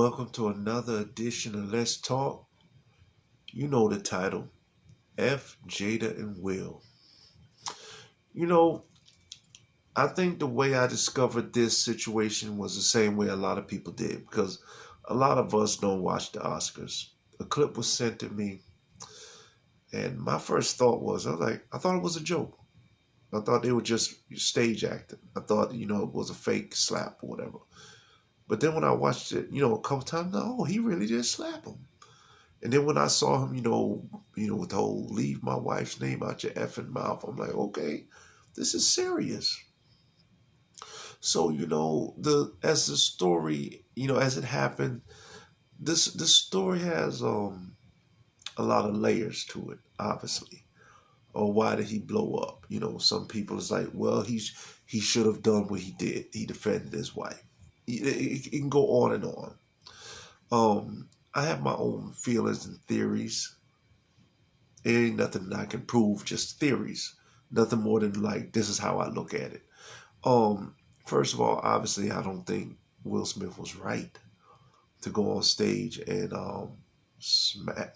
welcome to another edition of Let's Talk. You know the title, F, Jada, and Will. You know, I think the way I discovered this situation was the same way a lot of people did because a lot of us don't watch the Oscars. A clip was sent to me, and my first thought was, I thought it was a joke. I thought they were just stage acting. I thought, it was a fake slap or whatever. But then when I watched it, a couple times, no, he really did slap him. And then when I saw him, with the whole leave my wife's name out your effing mouth, I'm like, okay, this is serious. So, as the story, as it happened, this story has a lot of layers to it, obviously. Or why did he blow up? Some people is like, well, he should have done what he did. He defended his wife. It can go on and on. I have my own feelings and theories. It ain't nothing that I can prove, just theories. Nothing more than like this is how I look at it. Um, First of all, obviously, I don't think Will Smith was right to go on stage and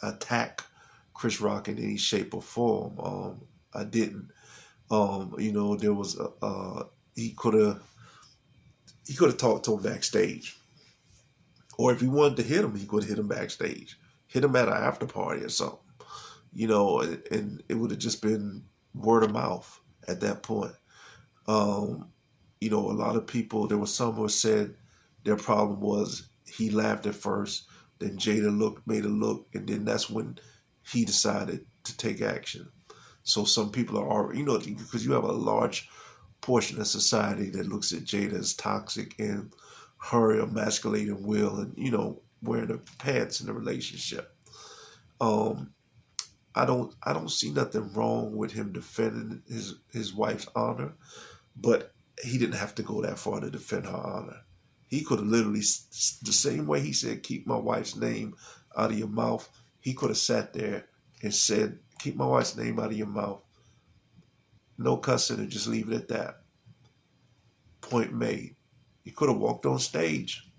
attack Chris Rock in any shape or form. I didn't. There was he could have talked to him backstage, or if he wanted to hit him, he could hit him backstage, hit him at an after party or something. And it would have just been word of mouth at that point. Um, a lot of people, there was some who said their problem was he laughed at first, then made a look, and then that's when he decided to take action. So some people are already, because you have a large portion of society that looks at Jada as toxic and her emasculating Will and, wearing the pants in the relationship. Um, I don't see nothing wrong with him defending his wife's honor, but he didn't have to go that far to defend her honor. He could have literally, the same way he said, keep my wife's name out of your mouth, he could have sat there and said, keep my wife's name out of your mouth. No cussing and just leave it at that. Point made. He could have walked on stage,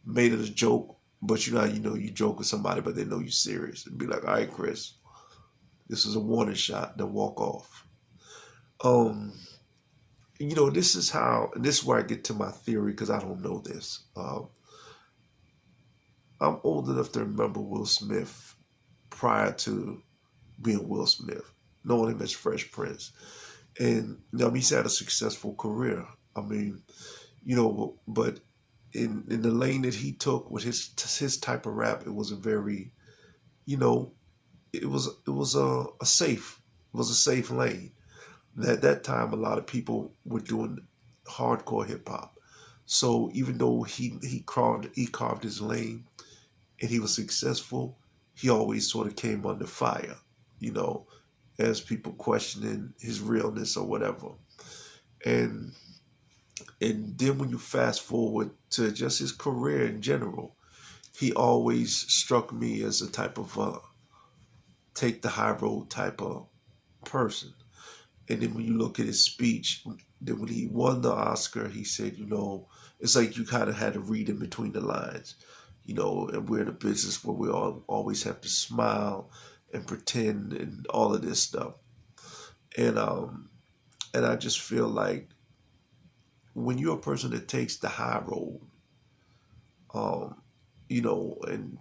made it a joke, but you joke with somebody, but they know you're serious. And be like, all right, Chris, this is a warning shot, then walk off. Um, this is where I get to my theory because I don't know this. I'm old enough to remember Will Smith prior to being Will Smith, knowing him as Fresh Prince. And he's had a successful career. I mean, but in the lane that he took with his type of rap, it was a very, you know, it was a safe lane. And at that time, a lot of people were doing hardcore hip hop. So even though he carved his lane and he was successful, he always sort of came under fire, you know, as people questioning his realness or whatever. And and then when you fast forward to just his career in general, he always struck me as a type of take the high road type of person. And then when you look at his speech, then when he won the Oscar, he said, it's like you kind of had to read in between the lines, and we're in a business where we all always have to smile and pretend and all of this stuff. And I just feel like when you're a person that takes the high road, um, and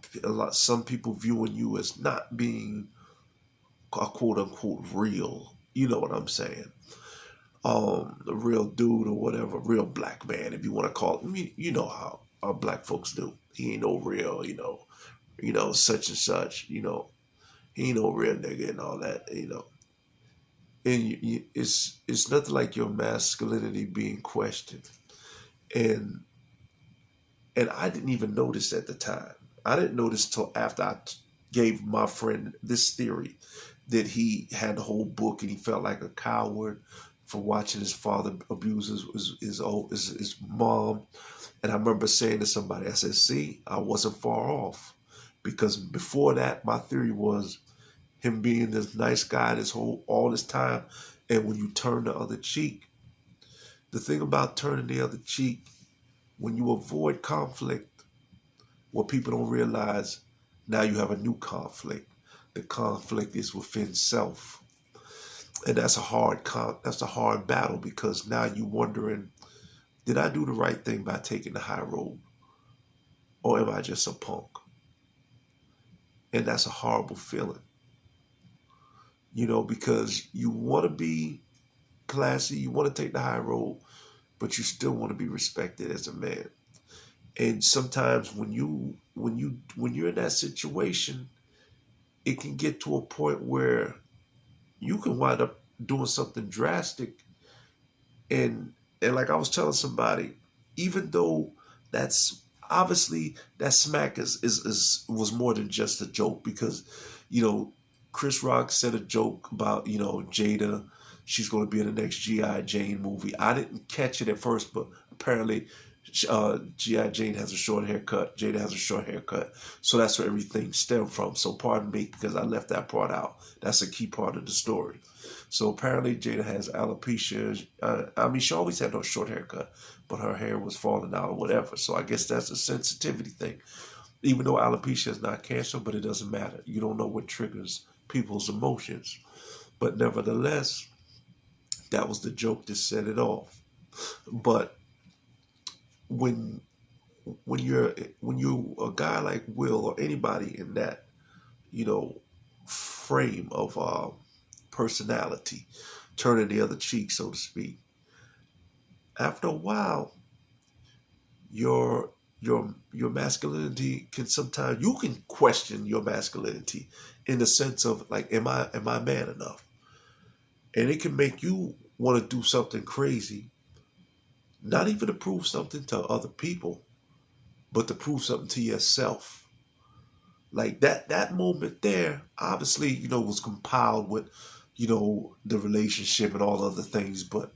some people viewing you as not being a quote unquote real, you know what I'm saying? A real dude or whatever, real black man, if you want to call it. I mean, you know how our black folks do. He ain't no real, such and such, he ain't no real nigga and all that. And it's nothing like your masculinity being questioned. And and I didn't even notice at the time. I didn't notice till after gave my friend this theory that he had the whole book and he felt like a coward for watching his father abuse his mom. And I remember saying to somebody, I said, "See, I wasn't far off." Because before that, my theory was him being this nice guy this whole all this time, and when you turn the other cheek, the thing about turning the other cheek, when you avoid conflict, what people don't realize, now you have a new conflict. The conflict is within self. And that's a hard battle, because now you're wondering, did I do the right thing by taking the high road? Or am I just a punk? And that's a horrible feeling. Because you want to be classy, you want to take the high road, but you still want to be respected as a man. And sometimes when you're in that situation, it can get to a point where you can wind up doing something drastic. And like I was telling somebody, even though that's obviously that smack is was more than just a joke, because you know Chris Rock said a joke about Jada, she's going to be in the next G.I. Jane movie. I didn't catch it at first, but apparently G.I. Jane has a short haircut. Jada has a short haircut. So that's where everything stemmed from. So pardon me because I left that part out. That's a key part of the story. So apparently Jada has alopecia. She always had no short haircut, but her hair was falling out or whatever. So I guess that's a sensitivity thing. Even though alopecia is not cancer, but it doesn't matter. You don't know what triggers people's emotions. But nevertheless, that was the joke that set it off. But when you're a guy like Will, or anybody in that frame of personality, turning the other cheek, so to speak, after a while, your masculinity can sometimes, you can question your masculinity in the sense of like, am I man enough? And it can make you want to do something crazy, not even to prove something to other people, but to prove something to yourself. Like that moment there, obviously, was compiled with, the relationship and all other things. But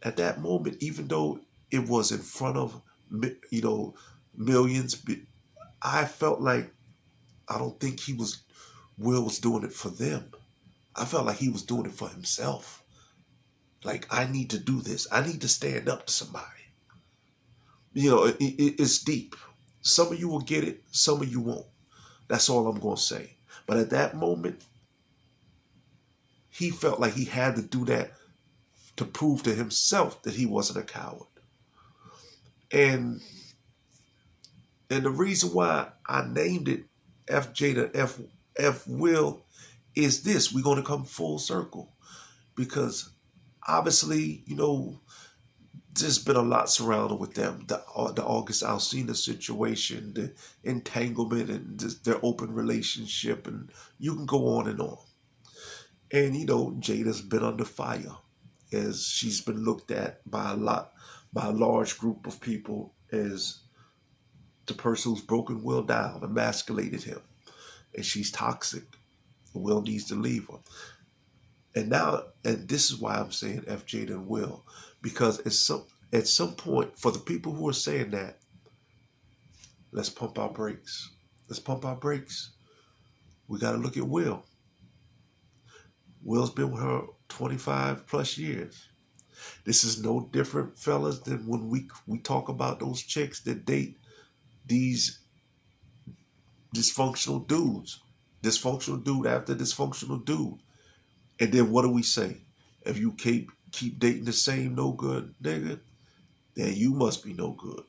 at that moment, even though it was in front of, millions, I felt like, I don't think Will was doing it for them. I felt like he was doing it for himself. Like, I need to do this. I need to stand up to somebody. It's deep. Some of you will get it. Some of you won't. That's all I'm going to say. But at that moment, he felt like he had to do that to prove to himself that he wasn't a coward. And the reason why I named it F Jada, F Will is this. We're going to come full circle. Because obviously, there's been a lot surrounded with them. The August Alsina situation, the entanglement, and their open relationship, and you can go on and on. And Jada's been under fire, as she's been looked at by a large group of people as the person who's broken Will down, emasculated him, and she's toxic. Will needs to leave her. And this is why I'm saying F. Jada and Will, because at some point, for the people who are saying that, let's pump our brakes. Let's pump our brakes. We got to look at Will. Will's been with her 25 plus years. This is no different, fellas, than when we talk about those chicks that date these dysfunctional dudes. Dysfunctional dude after dysfunctional dude. And then what do we say? If you keep dating the same no good nigga, then you must be no good.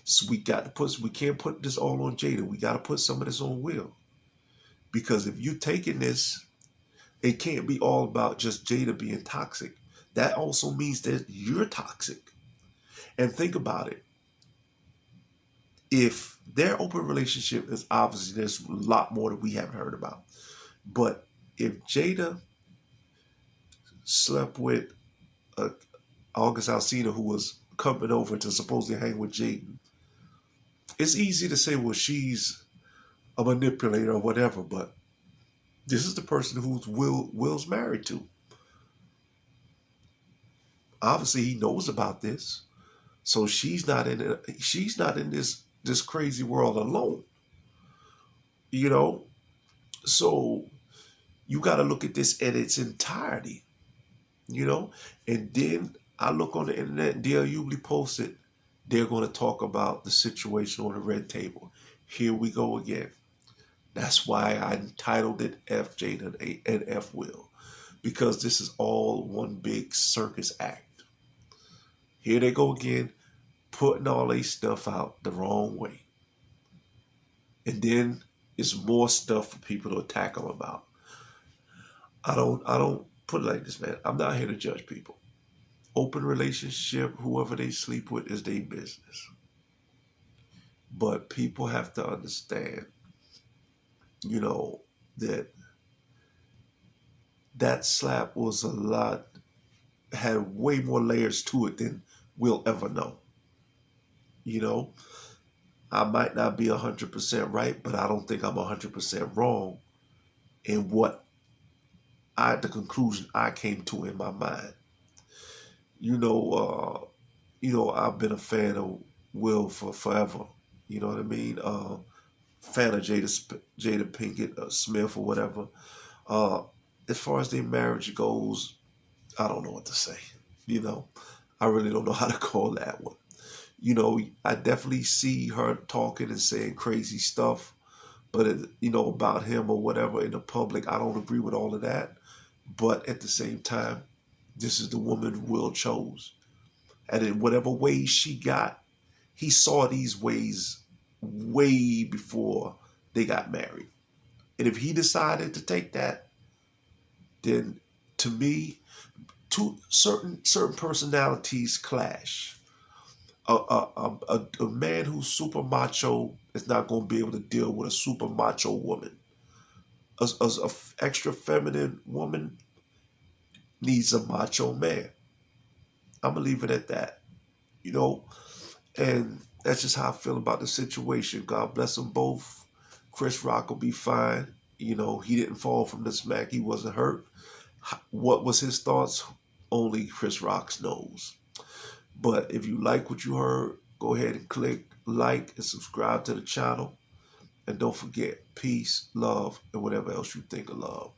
So we can't put this all on Jada. We got to put some of this on Will. Because if you're taking this, it can't be all about just Jada being toxic. That also means that you're toxic. And think about it. If their open relationship is obviously, there's a lot more that we haven't heard about. But if Jada slept with August Alsina, who was coming over to supposedly hang with Jaden, it's easy to say, well, she's a manipulator or whatever, but this is the person who's Will's married to. Obviously, he knows about this, so she's not in this crazy world alone. So you got to look at this in its entirety. And then I look on the internet, and D.L. Hughley posted they're going to talk about the situation on the red table. Here we go again. That's why I entitled it F Jada and F Will, because this is all one big circus act. Here they go again, putting all their stuff out the wrong way. And then it's more stuff for people to attack them about. I don't put it like this, man. I'm not here to judge people. Open relationship, whoever they sleep with is their business. But people have to understand, that that slap was had way more layers to it than we'll ever know. You know, I might not be 100% right, but I don't think I'm 100% wrong in the conclusion I came to in my mind. You know, I've been a fan of Will for forever. You know what I mean? Fan of Jada Pinkett Smith or whatever. As far as their marriage goes, I don't know what to say. I really don't know how to call that one. I definitely see her talking and saying crazy stuff, but about him or whatever in the public, I don't agree with all of that. But at the same time, this is the woman Will chose. And in whatever ways she got, he saw these ways way before they got married. And if he decided to take that, then to me, certain personalities clash. A man who's super macho is not going to be able to deal with a super macho woman. A extra feminine woman needs a macho man. I'm going to leave it at that. And that's just how I feel about the situation. God bless them both. Chris Rock will be fine. He didn't fall from the smack. He wasn't hurt. What was his thoughts? Only Chris Rock knows. But if you like what you heard, go ahead and click like and subscribe to the channel. And don't forget, peace, love, and whatever else you think of love.